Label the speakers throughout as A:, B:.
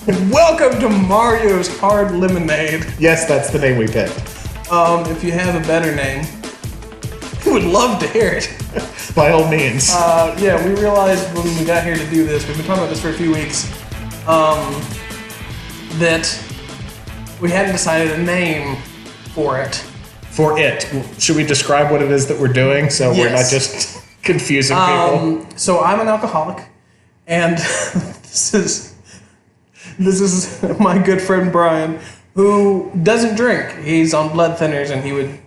A: Welcome to Mario's Hard Lemonade.
B: Yes, that's the name we picked.
A: If you have a better name, we would love to hear it.
B: By all means.
A: Yeah, we realized when we got here to do this, we've been talking about this for a few weeks, that we hadn't decided a name for it.
B: For it. Should we describe what it is that we're doing so we're not just confusing people?
A: So I'm an alcoholic, and this is my good friend Brian, who doesn't drink. He's on blood thinners, and he would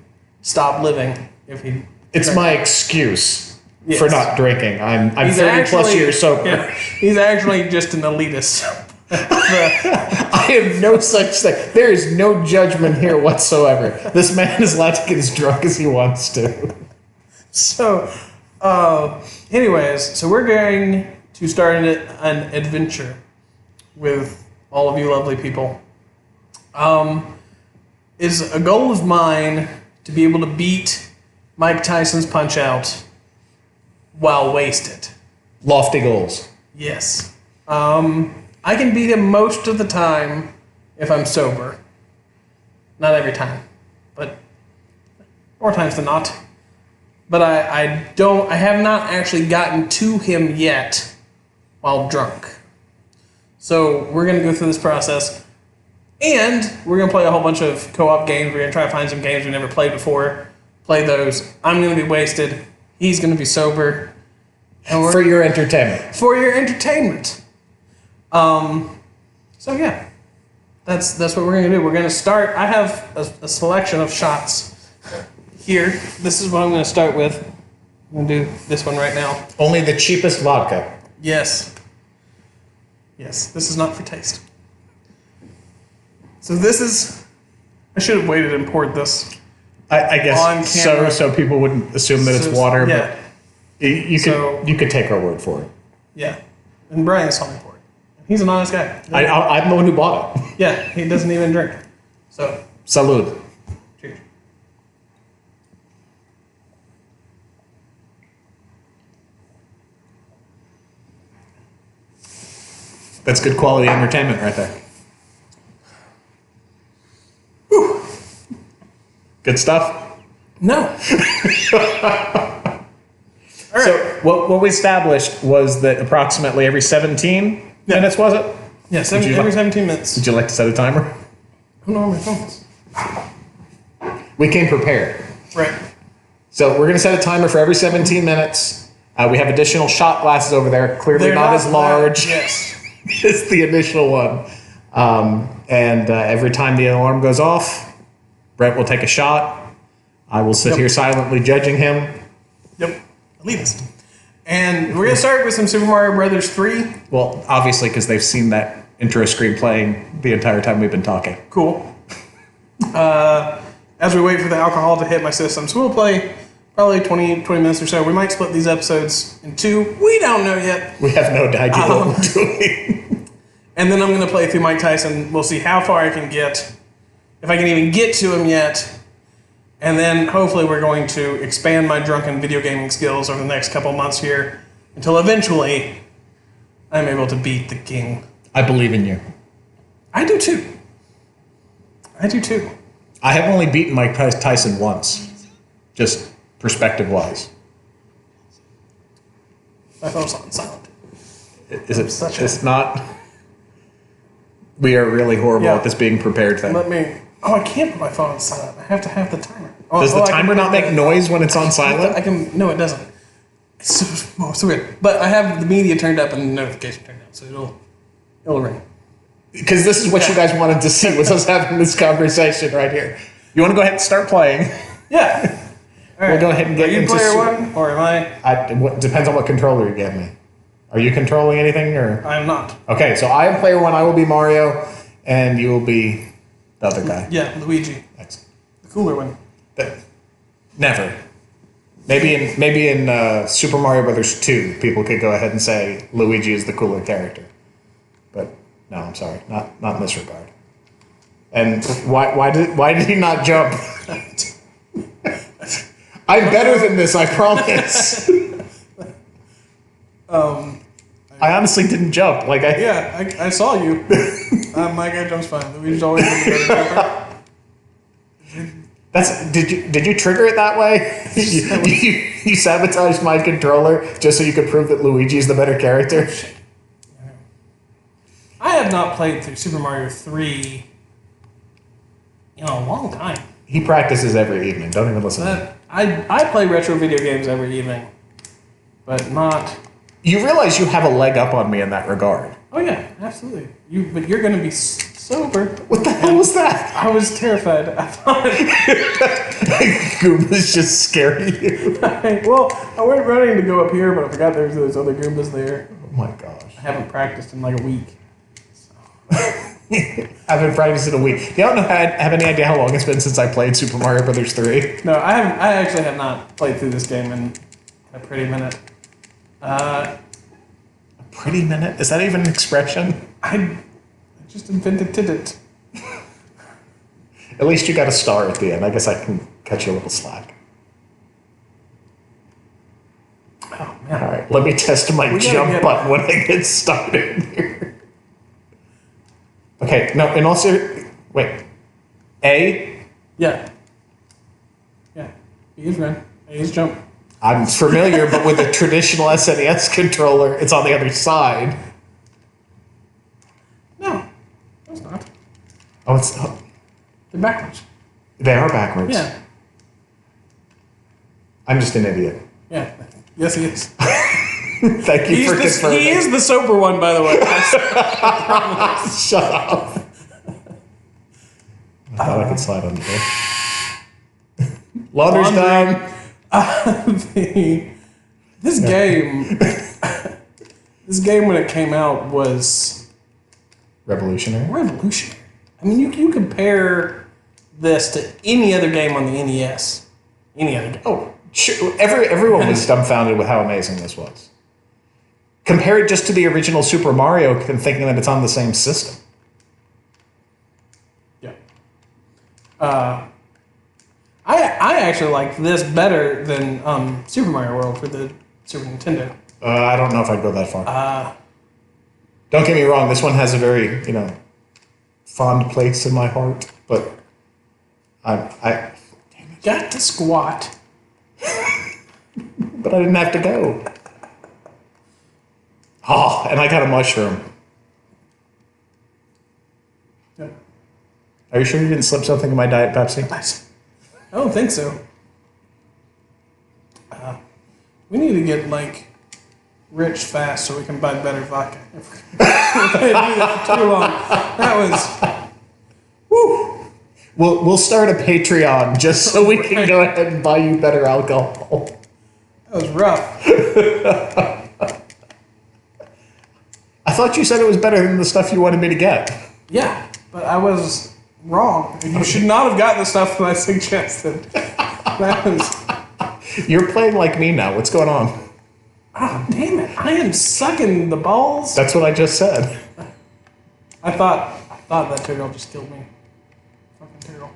A: stop living if he.
B: It's my excuse for not drinking. I'm 30 plus years sober.
A: Yeah, he's actually just an elitist.
B: I have no such thing. There is no judgment here whatsoever. This man is allowed to get as drunk as he wants to.
A: So, anyways, so we're going to start an adventure with all of you lovely people. Is a goal of mine to be able to beat Mike Tyson's Punch-Out while wasted.
B: Lofty goals.
A: Yes. I can beat him most of the time if I'm sober. Not every time, but more times than not. But I have not actually gotten to him yet while drunk. So we're going to go through this process, and we're going to play a whole bunch of co-op games. We're going to try to find some games we never played before, play those. I'm going to be wasted. He's going to be sober. And
B: for your entertainment.
A: For your entertainment. So yeah, that's what we're going to do. We're going to start. I have a selection of shots here. This is what I'm going to start with. I'm going to do this one right now.
B: Only the cheapest vodka.
A: Yes. Yes, this is not for taste. So this is... I should have waited and poured this.
B: I guess so people wouldn't assume that it's water,
A: yeah.
B: But you could take our word for it.
A: Yeah. And Brian saw me pour it. He's an honest guy.
B: I'm the one who bought it.
A: Yeah, he doesn't even drink. So...
B: Salud.
A: Cheers.
B: That's good quality entertainment right there.
A: Whew.
B: Good stuff?
A: No. All right.
B: So what we established was that approximately every 17 minutes, was it?
A: Yeah, every 17 minutes.
B: Would you like to set a timer?
A: I don't know where my phone is.
B: We came prepared.
A: Right.
B: So we're going to set a timer for every 17 minutes. We have additional shot glasses over there. Clearly
A: They're
B: not as large.
A: Yes.
B: As the initial one. And every time the alarm goes off, Brent will take a shot. I will sit here silently judging him.
A: Yep. Elitist. And we're going to start with some Super Mario Brothers 3.
B: Well, obviously, because they've seen that intro screen playing the entire time we've been talking.
A: Cool. As we wait for the alcohol to hit my system. So we'll play probably 20 minutes or so. We might split these episodes in two. We don't know yet.
B: We have no idea what we're doing.
A: And then I'm going to play through Mike Tyson. We'll see how far I can get. If I can even get to him yet. And then hopefully we're going to expand my drunken video gaming skills over the next couple months here until eventually I'm able to beat the king.
B: I believe in you.
A: I do too.
B: I have only beaten Mike Tyson once, just perspective-wise.
A: My phone's on silent.
B: It's not... We are really horrible at this being prepared thing.
A: I can't put my phone on silent. I have to have the timer.
B: Does the timer not make noise when it's on silent?
A: No, it doesn't. It's so weird. But I have the media turned up and the notification turned down, so it'll ring.
B: Because this is what you guys wanted to see, was us having this conversation right here. You want to go ahead and start playing?
A: Yeah. All right.
B: We'll go ahead and get into...
A: Are you player one, or am I?
B: Depends on what controller you give me. Are you controlling anything, or...?
A: I am not.
B: Okay, so I am player one, I will be Mario, and you will be the other guy.
A: Yeah, Luigi.
B: Excellent.
A: The cooler one.
B: Never. Maybe in Super Mario Brothers 2, people could go ahead and say Luigi is the cooler character. But no, I'm sorry, not in this regard. And why did he not jump? I'm better than this, I promise.
A: I
B: I honestly didn't jump.
A: Yeah, I saw you. My guy jumps fine. Luigi's always been the better jumper.
B: Did you trigger it that way? you sabotaged my controller just so you could prove that Luigi's the better character?
A: I have not played through Super Mario 3 in a long time.
B: He practices every evening. Don't even listen to him.
A: I play retro video games every evening, but not...
B: You realize you have a leg up on me in that regard.
A: Oh yeah, absolutely. But you're going to be sober.
B: What the hell was that?
A: I was terrified. I thought...
B: Goombas just scaring you.
A: Well, I went running to go up here, but I forgot there's those other Goombas there.
B: Oh my gosh.
A: I haven't practiced in like a week.
B: I've been practicing a week. You don't have any idea how long it's been since I played Super Mario Brothers 3?
A: No, I haven't. I actually have not played through this game in a pretty minute.
B: A pretty minute? Is that even an expression?
A: I just invented it.
B: At least you got a star at the end. I guess I can cut you a little slack.
A: Oh man!
B: All right, let me test my jump button when I get started here. Okay, no, and also, wait. A?
A: Yeah. Yeah. B is run. A is jump.
B: I'm familiar, but with a traditional SNES controller, it's on the other side.
A: No, it's not.
B: Oh, it's...
A: They're backwards.
B: They are backwards.
A: Yeah.
B: I'm just an idiot.
A: Yeah. Yes, he is.
B: Thank you for confirming.
A: He is the sober one, by the way.
B: Shut up. I thought I could slide under there. Laundry's done.
A: This game when it came out was
B: revolutionary.
A: I mean, you compare this to any other game on the NES. Any other game.
B: Oh, sure. Everyone was dumbfounded with how amazing this was. Compare it just to the original Super Mario and thinking that it's on the same system.
A: Yeah. I actually like this better than Super Mario World for the Super Nintendo.
B: I don't know if I'd go that far. Don't get me wrong. This one has a very, fond place in my heart. But I
A: got to squat.
B: But I didn't have to go. Oh, and I got a mushroom.
A: Yeah.
B: Are you sure you didn't slip something in my Diet Pepsi?
A: I don't think so. We need to get, rich fast so we can buy better vodka. If we're going to do that for too long. That was... Woo!
B: We'll start a Patreon just so we can go ahead and buy you better alcohol.
A: That was rough.
B: I thought you said it was better than the stuff you wanted me to get.
A: Yeah, but I was wrong. You should not have gotten the stuff that I suggested. That was...
B: You're playing like me now. What's going on?
A: Oh, damn it. I am sucking the balls.
B: That's what I just said.
A: I thought that turtle just killed me. Fucking turtle.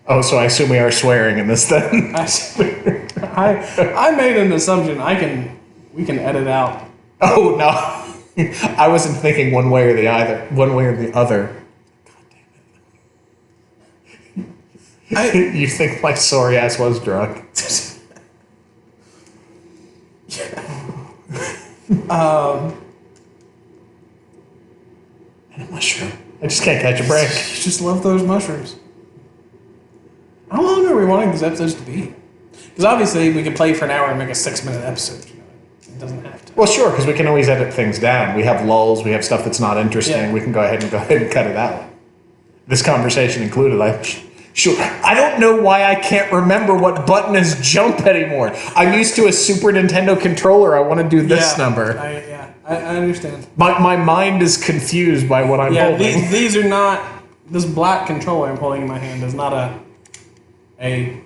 B: Oh, so I assume we are swearing in this then?
A: I made an assumption. We can edit out.
B: Oh no. I wasn't thinking one way or the other. God damn it. You think my sorry ass was drunk? And a mushroom. I just can't catch a break.
A: You just love those mushrooms. How long are we wanting these episodes to be? Because obviously we could play for an hour and make a 6-minute episode. It doesn't have to.
B: Well, sure, because we can always edit things down. We have lulls. We have stuff that's not interesting.
A: Yeah.
B: We can go ahead and cut it out. This conversation included. Sure. I don't know why I can't remember what button is jump anymore. I'm used to a Super Nintendo controller. I want to do this number.
A: I understand.
B: My mind is confused by what I'm holding.
A: These are not... This black controller I'm holding in my hand is not a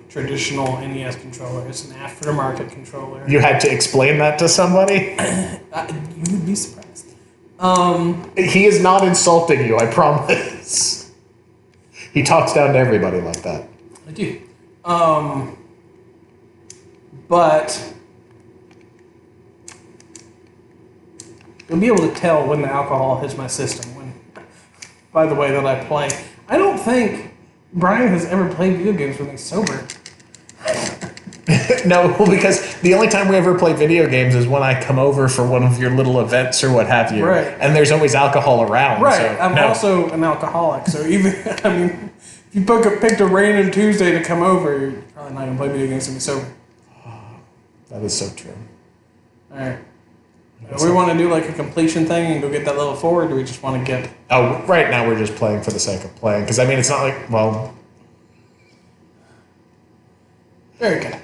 A: traditional NES controller. It's an aftermarket controller.
B: You had to explain that to somebody?
A: You would be surprised.
B: He is not insulting you, I promise. He talks down to everybody like that.
A: I do. But you'll be able to tell when the alcohol hits my system by the way that I play. I don't think Brian has ever played video games when he's sober.
B: No, because the only time we ever play video games is when I come over for one of your little events or what have you.
A: Right.
B: And there's always alcohol around.
A: Right.
B: So,
A: I'm also an alcoholic, so even, I mean, if you picked a random Tuesday to come over, you're probably not going to play video games and be sober.
B: That is so true.
A: All right. Do we want to do like a completion thing and go get that level 4, or do we just want to get...
B: Oh, right now we're just playing for the sake of playing. Because, I mean, it's not like, well...
A: Very good.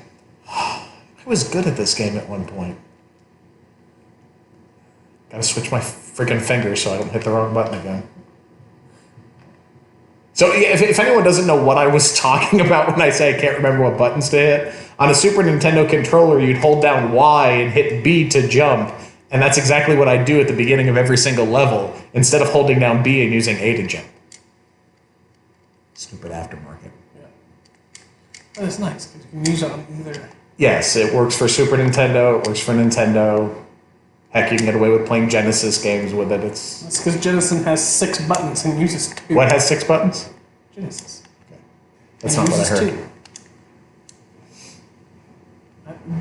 B: I was good at this game at one point. Gotta switch my freaking fingers so I don't hit the wrong button again. So yeah, if anyone doesn't know what I was talking about when I say I can't remember what buttons to hit, on a Super Nintendo controller, you'd hold down Y and hit B to jump, and that's exactly what I do at the beginning of every single level, instead of holding down B and using A to jump. Stupid aftermarket.
A: Yeah. But it's nice, because you can use it on either...
B: Yes, it works for Super Nintendo, it works for Nintendo. Heck, you can get away with playing Genesis games with it.
A: That's because Genesis has 6 buttons and uses 2.
B: What has 6 buttons?
A: Genesis.
B: Okay. That's not what I heard.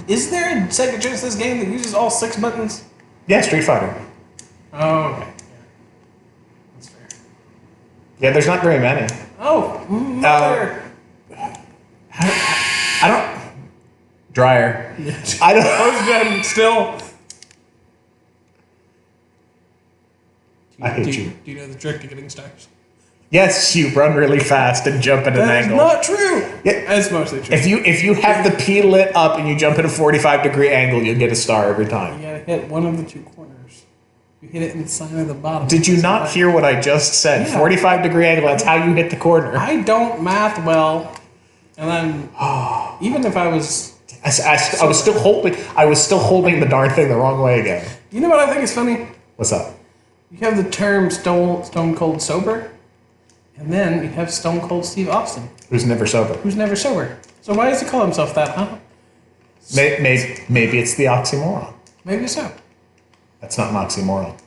A: 2. Is there a Sega Genesis game that uses all 6 buttons?
B: Yeah, Street Fighter.
A: Oh, okay. Yeah. That's fair.
B: Yeah, there's not very many.
A: Oh, mother.
B: I don't... Dryer.
A: Yeah.
B: I don't...
A: Post gun still.
B: I hate you.
A: Do you know the trick to getting stars?
B: Yes, you run really fast and jump at an angle.
A: That's not true.
B: Yeah.
A: That's mostly true.
B: If you have the P lit up and you jump at a 45-degree angle, you'll get a star every time.
A: You gotta hit one of the 2 corners. You hit it in the side of the bottom.
B: Did you not hear what I just said?
A: Yeah.
B: 45-degree angle, that's how you hit the corner.
A: I don't math well. And then, even if I was...
B: I was still holding the darn thing the wrong way again.
A: You know what I think is funny?
B: What's up?
A: You have the term Stone Cold Sober, and then you have Stone Cold Steve Austin.
B: Who's never sober.
A: Who's never sober. So why does he call himself that, huh?
B: Maybe it's the oxymoron.
A: Maybe so.
B: That's not an oxymoron.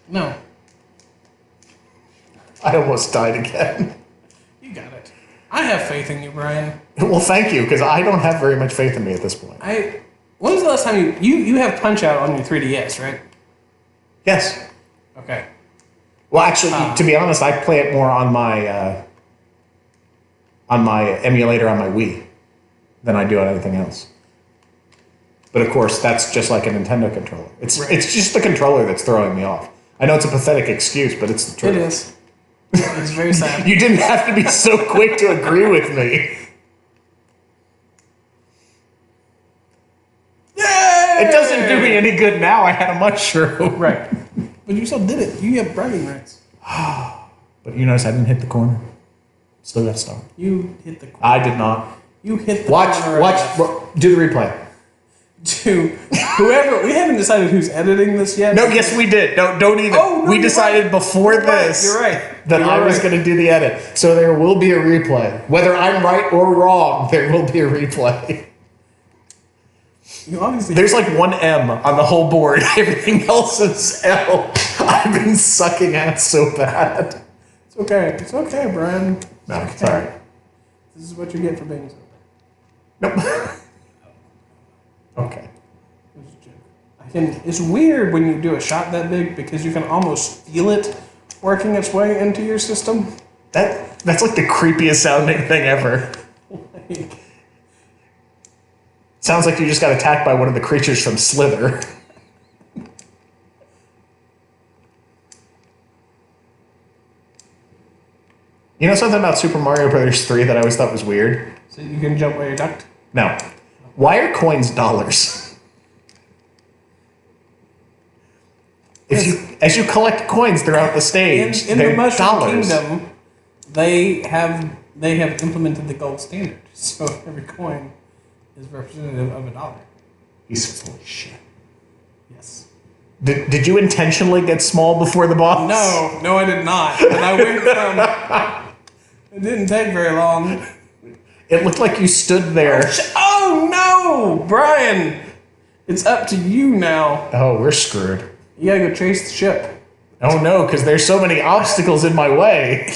A: No.
B: I almost died again.
A: You got it. I have faith in you, Brian.
B: Well, thank you, because I don't have very much faith in me at this point.
A: When was the last time you have Punch-Out on your 3DS, right?
B: Yes.
A: Okay.
B: Well, actually, to be honest, I play it more on my emulator on my Wii than I do on anything else. But of course, that's just like a Nintendo controller. It's just the controller that's throwing me off. I know it's a pathetic excuse, but it's the truth.
A: It is. It's very sad.
B: You didn't have to be so quick to agree with me.
A: Yay!
B: It doesn't do me any good now. I had a mushroom.
A: Right. But you still did it. You have bragging rights.
B: But you notice I didn't hit the corner. Still got a star.
A: You hit the corner.
B: I did not.
A: You hit the
B: Watch.
A: corner.
B: Do the replay.
A: To whoever, we haven't decided who's editing this yet.
B: No, yes, we did. Don't even.
A: Oh, no,
B: we decided before this.
A: You're right.
B: That I was going to do the edit. So there will be a replay. Whether I'm right or wrong, there will be a replay.
A: You obviously.
B: There's like one M on the whole board. Everything else is L. I've been sucking ass so bad.
A: It's okay. It's okay, Brian.
B: No, okay. Sorry.
A: This is what you get for being sober.
B: Nope. Okay.
A: It's weird when you do a shot that big because you can almost feel it working its way into your system.
B: That's like the creepiest sounding thing ever. Sounds like you just got attacked by one of the creatures from Slither. You know something about Super Mario Bros. 3 that I always thought was weird?
A: So you can jump while you're ducked?
B: No. Why are coins dollars? As you collect coins throughout the stage,
A: in the Mushroom
B: dollars.
A: Kingdom, they have implemented the gold standard. So every coin is representative of $1.
B: He's full of shit.
A: Yes.
B: Did you intentionally get small before the boss?
A: No, I did not. And I went from. It didn't take very long.
B: It looked like you stood there.
A: Oh no, Brian! It's up to you now.
B: Oh, we're screwed.
A: You gotta go chase the ship.
B: Oh no, because there's so many obstacles in my way.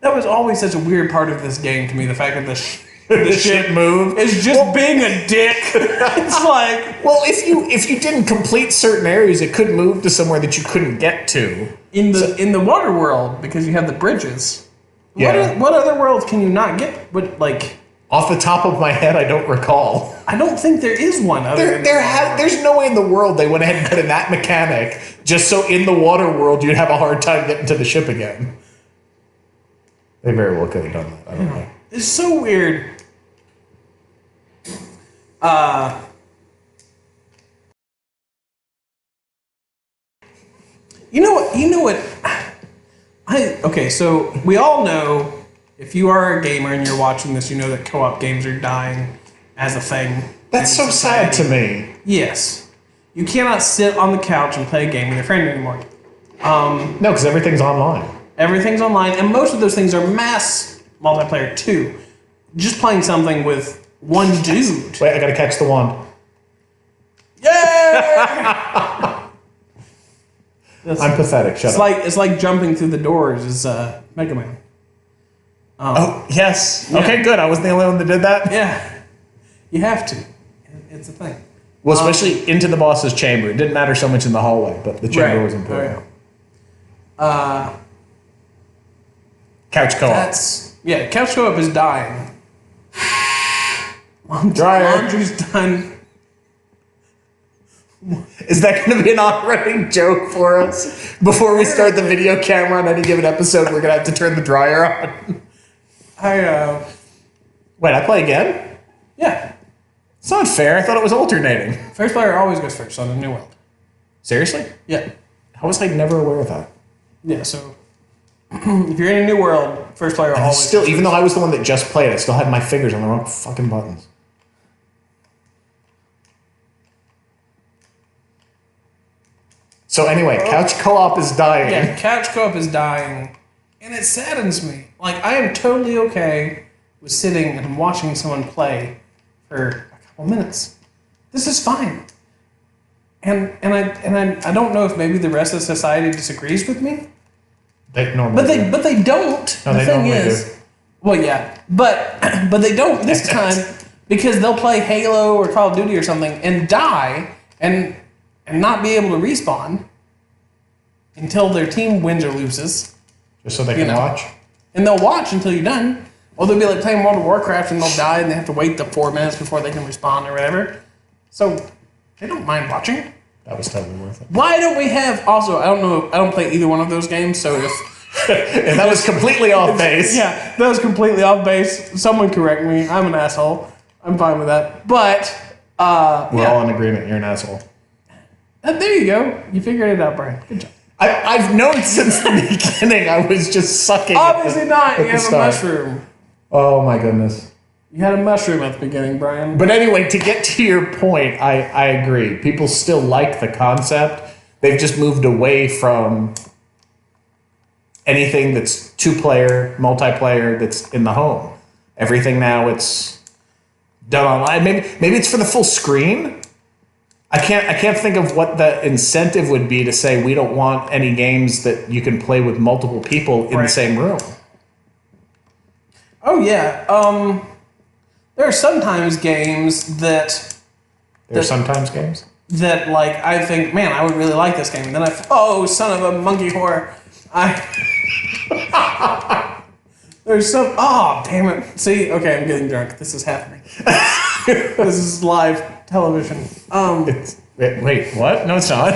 A: That was always such a weird part of this game to me. The fact that
B: The ship moved.
A: is just being a dick. It's like,
B: Well, if you didn't complete certain areas, it could move to somewhere that you couldn't get to.
A: in the water world, because you have the bridges.
B: Yeah.
A: What other worlds can you not get? What, like,
B: Off the top of my head, I don't recall.
A: I don't think there is one other than
B: There's no way in the world they went ahead and put in that mechanic just so in the water world you'd have a hard time getting to the ship again. They very well could have done that. I don't know.
A: It's so weird. You know what? Okay, so we all know, if you are a gamer and you're watching this, you know that co-op games are dying as a thing.
B: That's so sad to me.
A: Yes. You cannot sit on the couch and play a game with your friend anymore.
B: No, because everything's online.
A: Everything's online, and most of those things are mass multiplayer too. Just playing something with one dude.
B: Wait, I gotta catch the wand.
A: Yeah!
B: I'm pathetic. Shut up.
A: It's like jumping through the doors is Mega Man.
B: Oh, yes.
A: Yeah.
B: Okay, good. I wasn't the only one that did that.
A: Yeah. You have to. It's a thing.
B: Well, especially into the boss's chamber. It didn't matter so much in the hallway, but the chamber was important.
A: Right.
B: Couch co-op.
A: Couch co-op is dying.
B: Dryer.
A: Laundry's done.
B: Is that going to be an on-running joke for us? Before we start the video camera on any given episode, we're going to have to turn the dryer on. Wait, I play again?
A: Yeah.
B: It's not fair. I thought it was alternating.
A: First player always goes first on a new world.
B: Seriously?
A: Yeah.
B: How was I never aware of that?
A: Yeah, so if you're in a new world, first player always
B: Still,
A: goes
B: even
A: first.
B: though I was the one that just played, I still had my fingers on the wrong fucking buttons. So anyway, couch co-op is dying.
A: Yeah, couch co-op is dying, and it saddens me. Like, I am totally okay with sitting and watching someone play for a couple minutes. This is fine. And I don't know if maybe the rest of society disagrees with me.
B: They normally do.
A: But they don't.
B: No,
A: the
B: they
A: thing
B: normally
A: is,
B: do.
A: well, yeah, but they don't this time because they'll play Halo or Call of Duty or something and die and not be able to respawn until their team wins or loses.
B: Just so they can watch?
A: And they'll watch until you're done. Or they'll be like playing World of Warcraft and they'll die and they have to wait the 4 minutes before they can respawn or whatever. So they don't mind watching.
B: That was totally worth it.
A: Why don't we have... Also, I don't play either one of those games, so if...
B: And that was completely off base.
A: Yeah, that was completely off base. Someone correct me. I'm an asshole. I'm fine with that. But,
B: We're all in agreement. You're an asshole.
A: There you go. You figured it out, Brian. Good job.
B: I've known since the beginning I was just sucking.
A: Obviously not. You have a
B: start.
A: mushroom.
B: Oh my goodness.
A: You had a mushroom at the beginning, Brian.
B: But anyway, to get to your point, I agree. People still like the concept. They've just moved away from anything that's 2-player, multiplayer that's in the home. Everything now it's done online. Maybe it's for the full screen. I can't think of what the incentive would be to say we don't want any games that you can play with multiple people in the same room.
A: Oh yeah. There are sometimes games that like I think, man, I would really like this game, and then son of a monkey whore, there's some. Oh damn it! See, okay, I'm getting drunk. This is happening. This is live television.
B: Wait, what? No, it's not.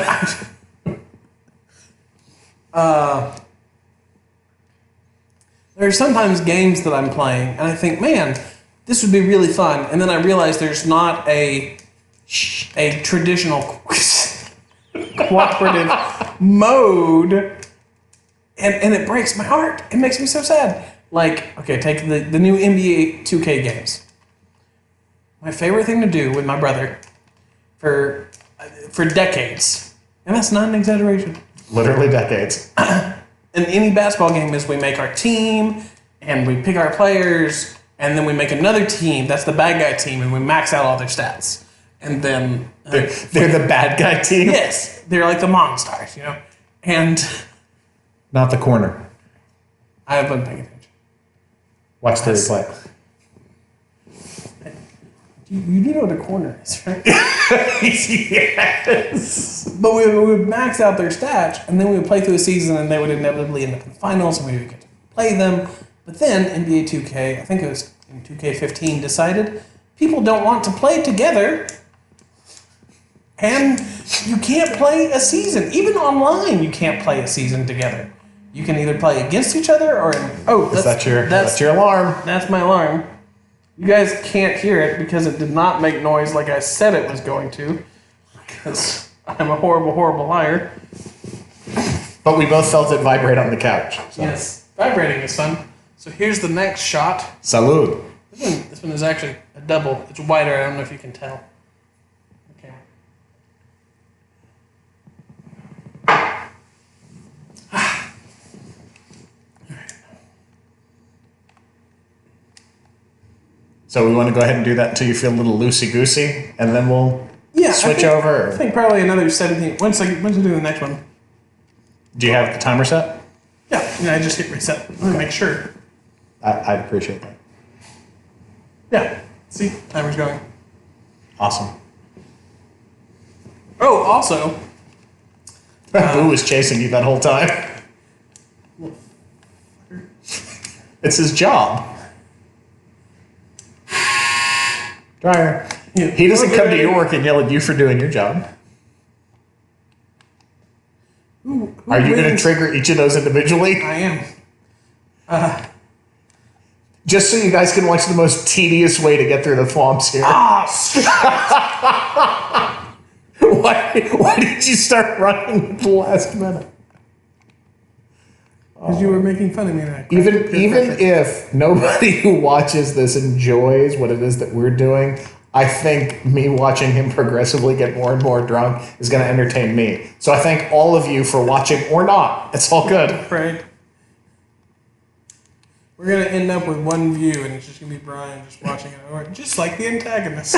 A: There are sometimes games that I'm playing, and I think, man, this would be really fun, and then I realize there's not a traditional cooperative mode, and it breaks my heart. It makes me so sad. Like, okay, take the new NBA 2K games. My favorite thing to do with my brother for decades, and that's not an exaggeration.
B: Literally decades.
A: In any basketball game is we make our team, and we pick our players, and then we make another team, that's the bad guy team, and we max out all their stats. And then
B: they're the bad guy team.
A: yes, they're like the monsters, you know. And
B: Not the corner.
A: I have been paying attention.
B: Watch the replay.
A: You do know what a corner is, right?
B: Yes.
A: But we would max out their stats, and then we would play through the season, and they would inevitably end up in the finals, and we would get to play them. But then NBA 2K, I think it was in 2K15, decided people don't want to play together, and you can't play a season. Even online, you can't play a season together. You can either play against each other, or
B: that's your alarm.
A: That's my alarm. You guys can't hear it because it did not make noise like I said it was going to. Because I'm a horrible, horrible liar.
B: But we both felt it vibrate on the couch. So.
A: Yes, vibrating is fun. So here's the next shot.
B: Salud.
A: This one is actually a double. It's wider. I don't know if you can tell. Okay.
B: So we want to go ahead and do that until you feel a little loosey-goosey, and then we'll switch over?
A: I think probably another 17. Once we do the next one.
B: Do you have the timer set?
A: Yeah, I just hit reset. I'm going to make sure.
B: I'd appreciate that.
A: Yeah, see? Timer's going.
B: Awesome.
A: Oh, also...
B: Boo was chasing you that whole time. It's his job. Dryer.
A: Yeah.
B: He doesn't come to your work and yell at you for doing your job.
A: Who
B: Are you going to
A: wins?
B: trigger each of those individually?
A: I am.
B: Just so you guys can watch the most tedious way to get through the swamps here. Why did you start running at the last minute?
A: Because you were making fun of me.
B: Even if nobody who watches this enjoys what it is that we're doing, I think me watching him progressively get more and more drunk is going to entertain me. So I thank all of you for watching or not. It's all good.
A: Right. We're going to end up with one view, and it's just going to be Brian just watching it, or just like the antagonist.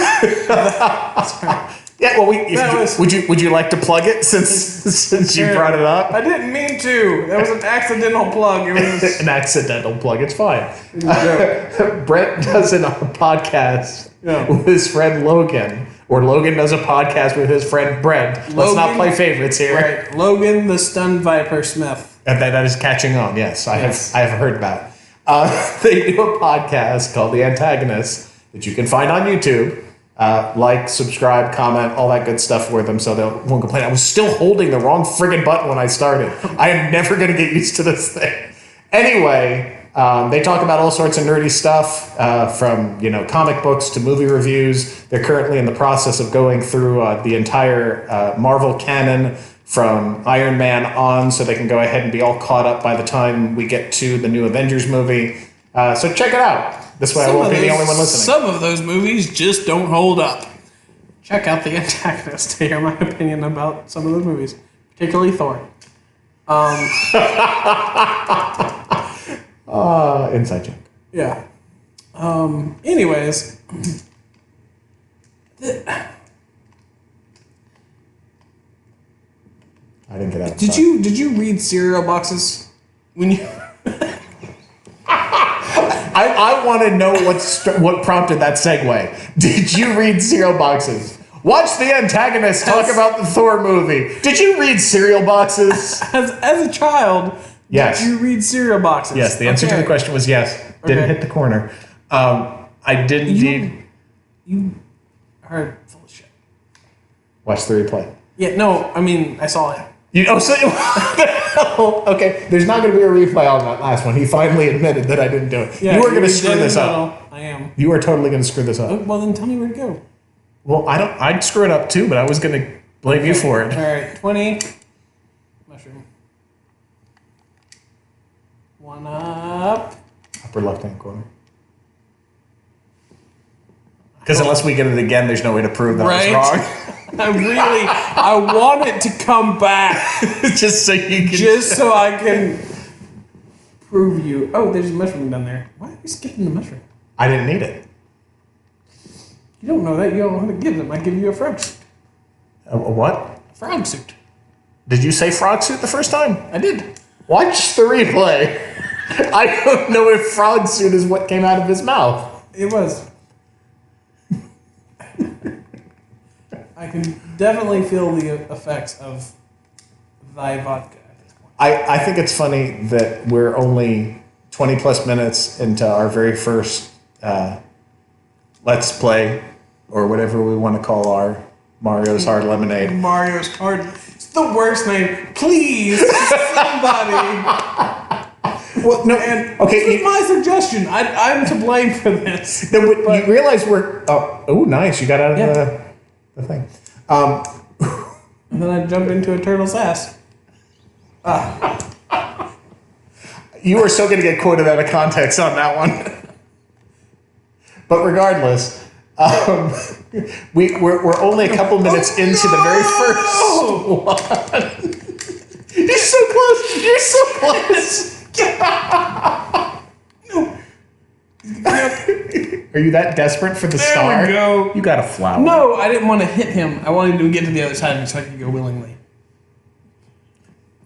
B: Yeah, well, would you like to plug it since you brought it up?
A: I didn't mean to. That was an accidental plug. It was
B: An accidental plug. It's fine. Brent does a podcast with his friend Logan, or Logan does a podcast with his friend Brent. Let's not play favorites here.
A: Right, Logan the Stun Viper Smith.
B: And that is catching on. Yes, I have heard that. They do a podcast called The Antagonist that you can find on YouTube. Like, subscribe, comment, all that good stuff for them so they won't complain. I was still holding the wrong friggin' button when I started. I am never going to get used to this thing. Anyway, they talk about all sorts of nerdy stuff, from comic books to movie reviews. They're currently in the process of going through the entire Marvel canon from Iron Man on, so they can go ahead and be all caught up by the time we get to the new Avengers movie. So check it out. This way I won't be the only one listening.
A: Some of those movies just don't hold up. Check out The Antagonist to hear my opinion about some of those movies, particularly Thor.
B: Inside joke.
A: Yeah. Anyways,
B: I didn't get out.
A: did you read cereal boxes when you?
B: I want to know what prompted that segue. Did you read cereal boxes? Watch The Antagonist talk about the Thor movie. Did you read cereal boxes?
A: As a child,
B: yes.
A: Did you read cereal boxes?
B: Yes, the answer to the question was yes. Didn't hit the corner. I did indeed.
A: You are full of shit.
B: Watch the replay.
A: Yeah, no, I mean, I saw it.
B: Okay, there's not going to be a replay on that last one. He finally admitted that I didn't do it.
A: Yeah,
B: you are going to screw this up.
A: I am.
B: You are totally going to screw this up.
A: Well, then tell me where to go.
B: Well, I'd screw it up too, but I was going to blame you for it.
A: All right, 20. Mushroom. One up.
B: Upper left-hand corner. Because unless we get it again, there's no way to prove that was wrong.
A: I want it to come back.
B: Just so you can...
A: Just so I can prove you. Oh, there's a mushroom down there. Why are you skipping the mushroom?
B: I didn't need it.
A: You don't know that. You don't know who to give them. I give you a frog suit.
B: A what?
A: A frog suit.
B: Did you say frog suit the first time?
A: I did.
B: Watch the replay. I don't know if frog suit is what came out of his mouth.
A: It was. I can definitely feel the effects of thy vodka at this point.
B: I think it's funny that we're only 20 plus minutes into our very first Let's Play, or whatever we want to call our Mario's Hard Lemonade.
A: Mario's Hard. It's the worst name. Please, somebody.
B: Well, no,
A: And
B: okay.
A: this was my suggestion. I'm to blame for this.
B: No, but you realize we're. Oh, nice! You got out of the thing.
A: And then I jumped into a turtle's ass.
B: You are so going to get quoted out of context on that one. But regardless, we're only a couple minutes into the very first one. You're so close. You're so close.
A: No.
B: Are you that desperate for the star?
A: There we go.
B: You got a flower.
A: No, I didn't want to hit him. I wanted to get to the other side so I could go willingly.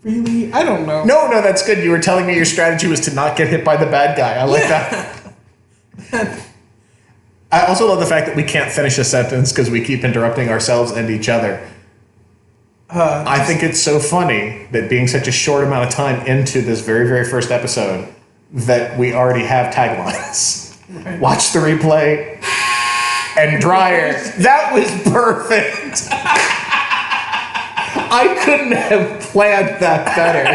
A: Really? I don't know.
B: No, that's good. You were telling me your strategy was to not get hit by the bad guy. I like that. I also love the fact that we can't finish a sentence because we keep interrupting ourselves and each other. I think it's so funny that being such a short amount of time into this very, very first episode that we already have taglines. Right. Watch the replay and dryer. That was perfect. I couldn't have planned that better.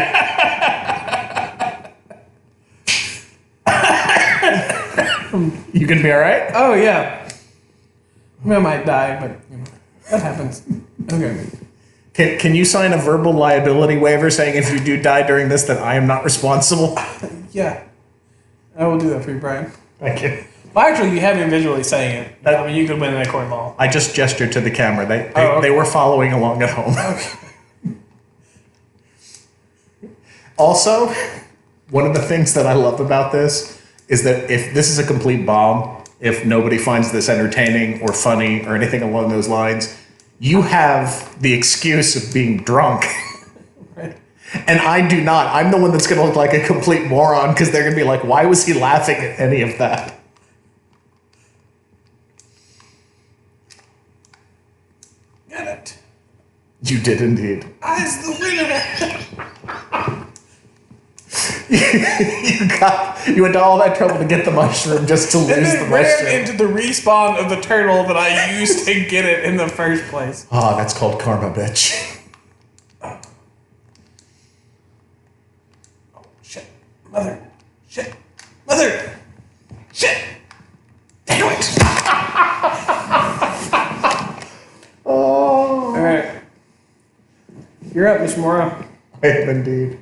B: You gonna be all right?
A: Oh, yeah. I mean, I might die, but that happens. Okay.
B: Can you sign a verbal liability waiver saying if you do die during this, that I am not responsible?
A: Yeah. I will do that for you, Brian.
B: Thank you.
A: Well, actually, you have me visually saying it. I mean, you could win in a court of law.
B: I just gestured to the camera. They
A: okay.
B: were following along at home.
A: Okay.
B: Also, one of the things that I love about this is that if this is a complete bomb, if nobody finds this entertaining or funny or anything along those lines, you have the excuse of being drunk.
A: Right.
B: And I do not. I'm the one that's going to look like a complete moron because they're going to be like, why was he laughing at any of that?
A: Get it.
B: You did indeed.
A: I's the winner.
B: You went to all that trouble to get the mushroom just to lose the
A: ran
B: mushroom.
A: into the respawn of the turtle that I used to get it in the first place.
B: Ah, that's called karma, bitch.
A: Oh, shit. Mother. Shit. Mother. Shit. Damn it.
B: Oh.
A: All right. You're up, Miss Mora.
B: I am indeed.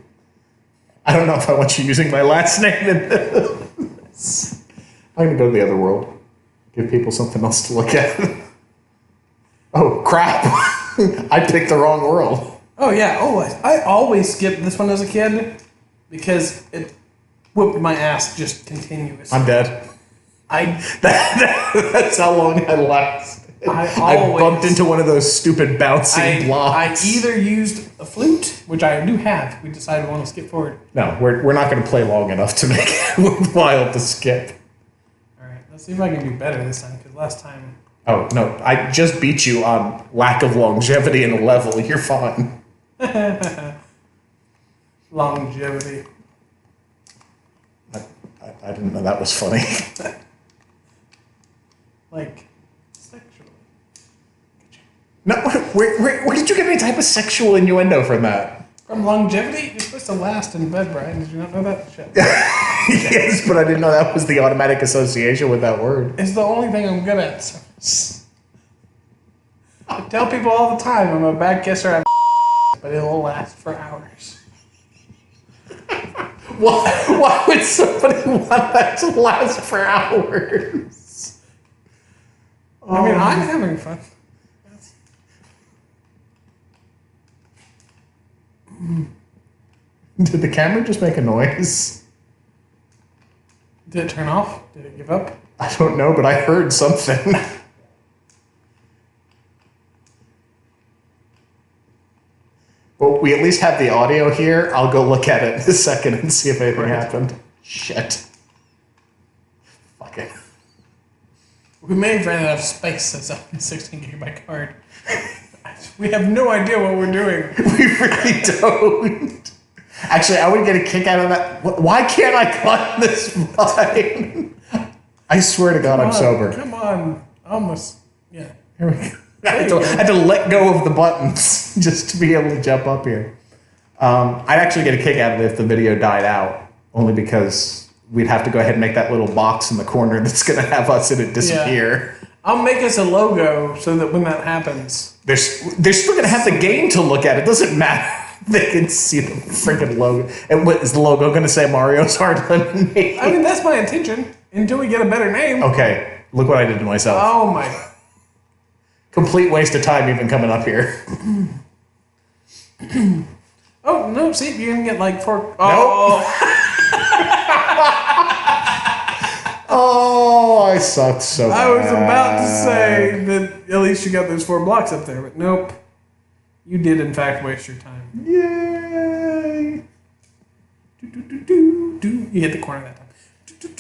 B: I don't know if I want you using my last name in this. I'm going to go to the other world. Give people something else to look at. Oh, crap. I picked the wrong world.
A: Oh, yeah. Oh, I always skipped this one as a kid because it whooped my ass just continuously.
B: I'm dead. That's how long I lasted. I bumped into one of those stupid bouncing blocks.
A: I either used a flute, which I do have. We decided we want to skip forward.
B: No, we're not going to play long enough to make it worthwhile to skip.
A: All right, let's see if I can do better this time, because last time...
B: Oh, no, I just beat you on lack of longevity in a level. You're fine.
A: Longevity.
B: I didn't know that was funny.
A: Like... sexually.
B: No, where did you get any type of sexual innuendo from that?
A: From longevity? You're supposed to last in bed, Brian. Did you not know that? Shit.
B: Yes, but I didn't know that was the automatic association with that word.
A: It's the only thing I'm good at. So. I tell people all the time I'm a bad kisser, but it'll last for hours.
B: Why would somebody want that to last for hours?
A: I mean, I'm having fun.
B: Did the camera just make a noise?
A: Did it turn off? Did it give up?
B: I don't know, but I heard something. Well, we at least have the audio here. I'll go look at it in a second and see if anything happened. Shit. Fuck it.
A: We may have ran out of space as a 16 gigabyte card. We have no idea what we're doing.
B: We really don't. Actually, I would get a kick out of that. Why can't I climb this vine? I swear to God, I'm sober.
A: Come on. Almost. Yeah.
B: Here we go. I had to let go of the buttons just to be able to jump up here. I'd actually get a kick out of it if the video died out, only because we'd have to go ahead and make that little box in the corner that's going to have us in it disappear.
A: Yeah. I'll make us a logo so that when that happens...
B: They're still going to have the game to look at. It doesn't matter. They can see the freaking logo. And what is the logo going to say? Mario's Hard Lemonade?
A: I mean, that's my intention. Until we get a better name.
B: Okay. Look what I did to myself.
A: Oh, my...
B: Complete waste of time even coming up here.
A: Oh, no, see, you're going to get like 4... Oh.
B: Nope. Oh, I sucked so bad.
A: I was about to say that at least you got those 4 blocks up there, but nope. You did, in fact, waste your time.
B: Yay.
A: You hit the corner that time.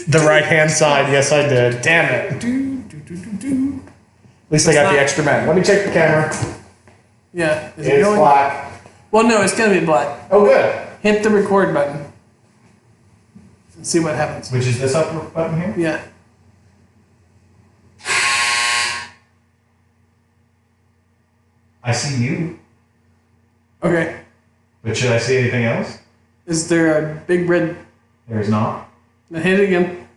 B: The right-hand side, yes, I did. Damn it. At least I got the extra men. Let me check the camera.
A: Yeah. Is
B: It's black.
A: Well, no, it's going to be black.
B: Oh, good.
A: Hit the record button. And see what happens.
B: Which is this up button here?
A: Yeah.
B: I see you.
A: Okay.
B: But should I see anything else?
A: Is there a big red...
B: There's not.
A: Then hit it again.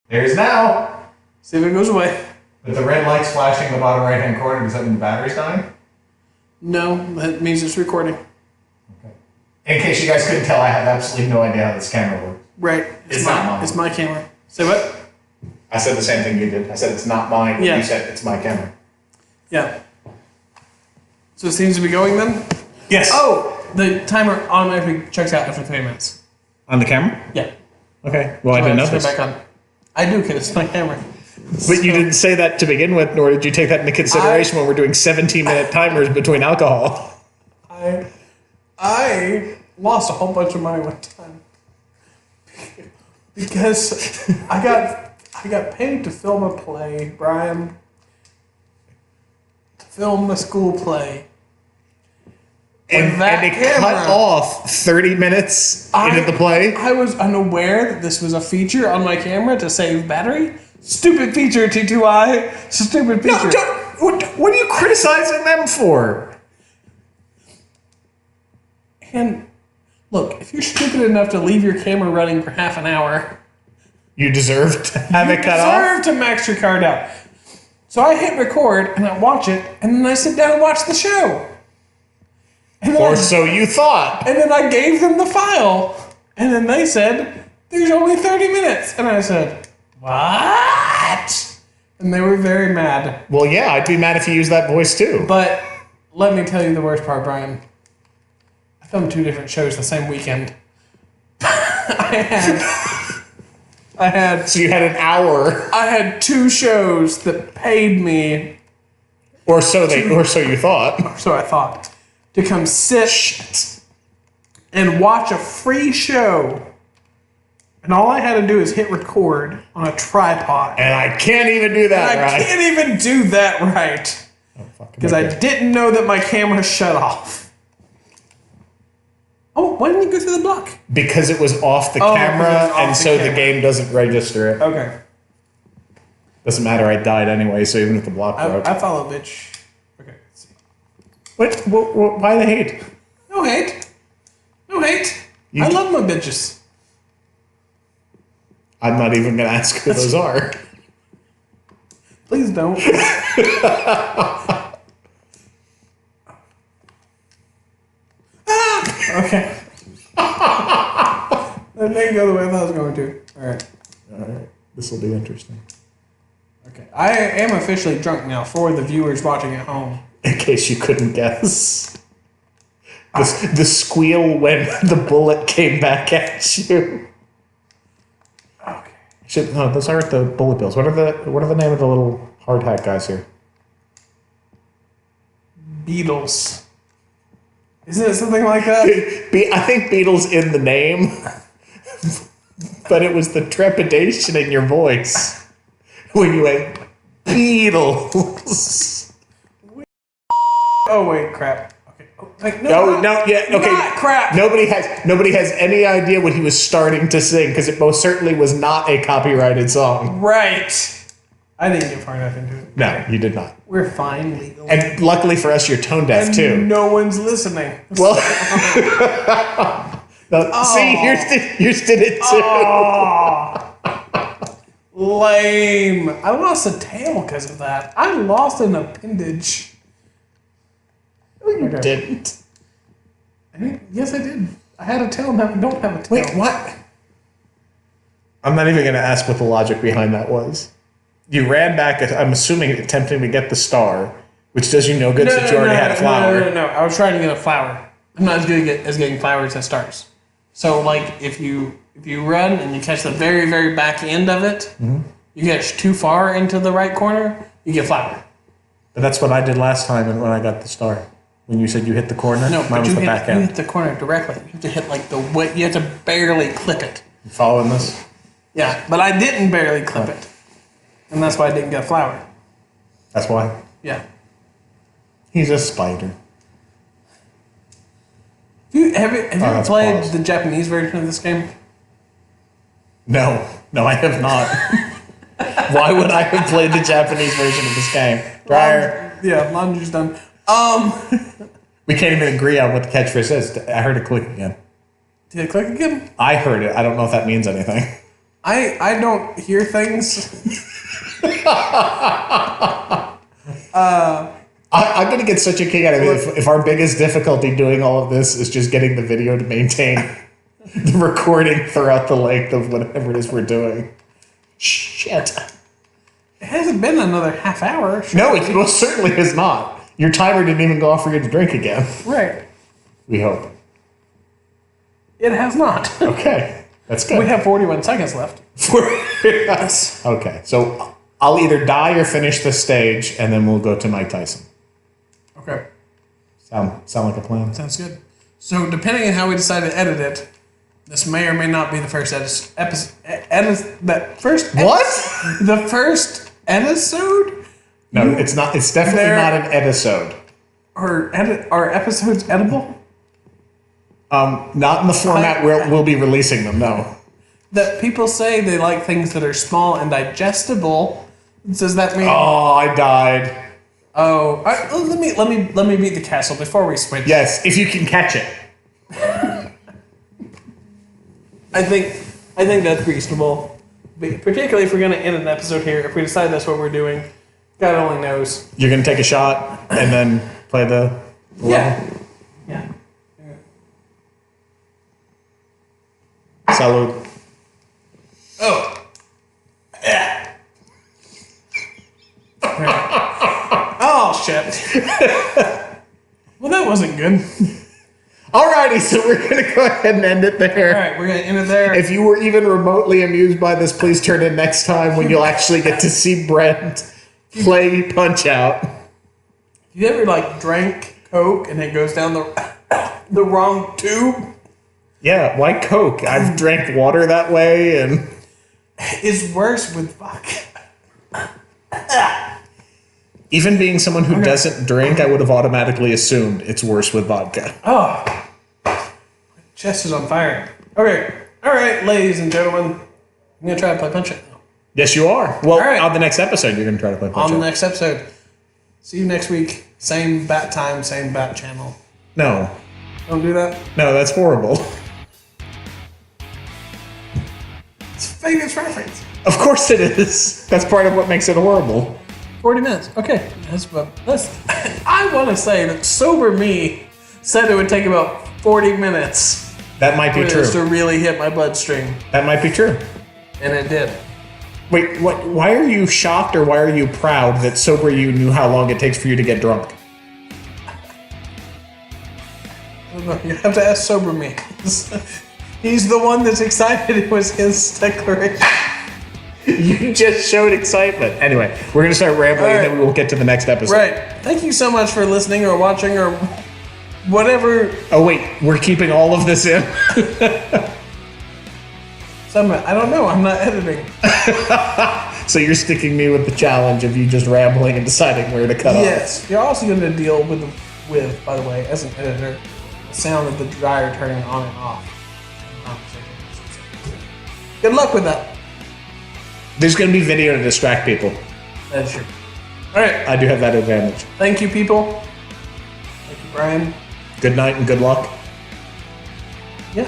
B: There's now.
A: See if it goes away.
B: But the red light's flashing in the bottom right-hand corner. Does that mean the battery's dying?
A: No, that means it's recording.
B: Okay. In case you guys couldn't tell, I have absolutely no idea how this camera works.
A: Right.
B: It's not mine.
A: It's my camera. Say what?
B: I said the same thing you did. I said it's not mine.
A: Yeah.
B: You said it's my camera.
A: Yeah. So it seems to be going then?
B: Yes.
A: Oh! The timer automatically checks out after 3 minutes.
B: On the camera?
A: Yeah.
B: Okay. Well, I didn't know this.
A: Back on. I do, because it's my camera.
B: But you didn't say that to begin with, nor did you take that into consideration when we're doing 17-minute timers between alcohol.
A: I lost a whole bunch of money one time because I got paid to film a play, Brian. To film a school play.
B: And it cut off 30 minutes into the play?
A: I was unaware that this was a feature on my camera to save battery. Stupid feature, T2I. Stupid feature.
B: No, what are you criticizing them for?
A: And look, if you're stupid enough to leave your camera running for half an hour,
B: you deserve to have it cut off?
A: You deserve to max your card out. So I hit record, and I watch it, and then I sit down and watch the show.
B: Or so you thought.
A: And then I gave them the file, and then they said, there's only 30 minutes. And I said, what? And they were very mad.
B: Well, yeah, I'd be mad if you used that voice too.
A: But let me tell you the worst part, Brian. I filmed 2 different shows the same weekend. I had.
B: So you had an hour.
A: I had 2 shows that paid me.
B: Or so you thought.
A: Or so I thought. To come sit and watch a free show. And all I had to do is hit record on a tripod.
B: And I can't even do that right.
A: I can't even do that right. Because I didn't know that my camera shut off. Oh, why didn't you go through the block?
B: Because it was off the camera, and so the game doesn't register it.
A: Okay.
B: Doesn't matter, I died anyway, so even if the block broke.
A: I follow, bitch. Okay, let's see.
B: What? Why the hate?
A: No hate. No hate. I love my bitches.
B: I'm not even going to ask who those are.
A: Please don't. Okay. That didn't go the way I thought it was going to. Alright.
B: Alright. This will be interesting.
A: Okay. I am officially drunk now for the viewers watching at home.
B: In case you couldn't guess. The squeal when the bullet came back at you. Okay. No, those aren't the bullet bills. What are the name of the little hard hat guys here?
A: Beatles. Isn't it something like that?
B: I think Beatles in the name, but it was the trepidation in your voice when you went Beatles.
A: Oh wait, crap. Okay. Oh, wait, no,
B: okay.
A: Not crap.
B: Nobody has any idea what he was starting to sing because it most certainly was not a copyrighted song.
A: Right. I didn't get far enough into it.
B: No, you did not.
A: We're fine legally.
B: And luckily for us, you're tone deaf
A: and
B: too.
A: No one's listening.
B: Well, see, yours did it too.
A: Oh. Lame. I lost a tail because of that. I lost an appendage.
B: You didn't.
A: Yes, I did. I had a tail, now I don't have a tail.
B: Wait, what? I'm not even going to ask what the logic behind that was. You ran back, I'm assuming, attempting to get the star, which does you no good since you already had a flower.
A: No. I was trying to get a flower. I'm not as good as getting flowers as stars. So, like, if you run and you catch the very, very back end of it, you get too far into the right corner, you get flower.
B: But that's what I did last time when I got the star. When you said you hit the corner,
A: no,
B: mine was the back end.
A: You hit the corner directly. You have to hit like you have to barely clip it.
B: You following this?
A: Yeah, but I didn't barely clip it. And that's why I didn't get a flower.
B: That's why?
A: Yeah.
B: He's a spider.
A: Have you ever played
B: pause.
A: the Japanese version of this game?
B: No, I have not. Why would I have played the Japanese version of this game? Dryer.
A: Laundry's done.
B: We can't even agree on what the catchphrase is. I heard it click again.
A: Did it click again?
B: I heard it. I don't know if that means anything.
A: I don't hear things.
B: I'm going to get such a kick out of it if our biggest difficulty doing all of this is just getting the video to maintain the recording throughout the length of whatever it is we're doing. Shit.
A: It hasn't been another half hour.
B: No, it most certainly has not. Your timer didn't even go off for you to drink again.
A: Right.
B: We hope.
A: It has not.
B: Okay. That's good.
A: We have 41 seconds left.
B: Yes. Okay. So I'll either die or finish the stage, and then we'll go to Mike Tyson.
A: Okay.
B: Sound like a plan?
A: Sounds good. So depending on how we decide to edit it, this may or may not be the first episode. What? The first episode?
B: No, it's not. It's definitely not an episode.
A: Are episodes edible?
B: Not in the format where we'll be releasing them. No.
A: That people say they like things that are small and digestible. Does that mean?
B: Oh, I died.
A: Oh, let me beat the castle before we switch.
B: Yes, if you can catch it.
A: I think that's reasonable, particularly if we're going to end an episode here. If we decide that's what we're doing, God only knows.
B: You're going to take a shot and then play the level?
A: Yeah.
B: Salud.
A: Oh. Yeah. Oh, shit. Well, that wasn't good.
B: Alrighty, so we're going to go ahead and end it there.
A: Alright, we're going to end it there.
B: If you were even remotely amused by this, please turn in next time when you'll actually get to see Brent play Punch-Out.
A: You ever, drank Coke and it goes down the wrong tube?
B: Yeah, why Coke? I've drank water that way, and...
A: It's worse with vodka.
B: Even being someone who doesn't drink, I would have automatically assumed it's worse with vodka.
A: Oh. My chest is on fire. Okay. All right, ladies and gentlemen. I'm going to try to play Punch-Out now.
B: Yes, you are. Well,
A: right.
B: on the next episode, you're going to try to play Punch-Out.
A: On the next episode. See you next week. Same bat time, same bat channel.
B: No.
A: Don't do that?
B: No, that's horrible.
A: It's a famous reference.
B: Of course it is. That's part of what makes it horrible.
A: 40 minutes. Okay. I want to say that sober me said it would take about 40 minutes.
B: That might be true.
A: To really hit my bloodstream.
B: That might be true.
A: And it did.
B: Wait, what? Why are you shocked or why are you proud that sober you knew how long it takes for you to get drunk?
A: I don't know. You have to ask sober me. He's the one that's excited. It was his declaration.
B: You just showed excitement. Anyway, we're going to start rambling and then we will get to the next episode.
A: Right. Thank you so much for listening or watching or whatever.
B: Oh wait, we're keeping all of this in.
A: I don't know. I'm not editing.
B: So you're sticking me with the challenge of you just rambling and deciding where to cut off.
A: Yes. You're also going to deal with, by the way, as an editor, the sound of the dryer turning on and off. Good luck with that.
B: There's going to be video to distract people.
A: That's true. All right.
B: I do have that advantage.
A: Thank you, people. Thank you, Brian.
B: Good night and good luck.
A: Yeah.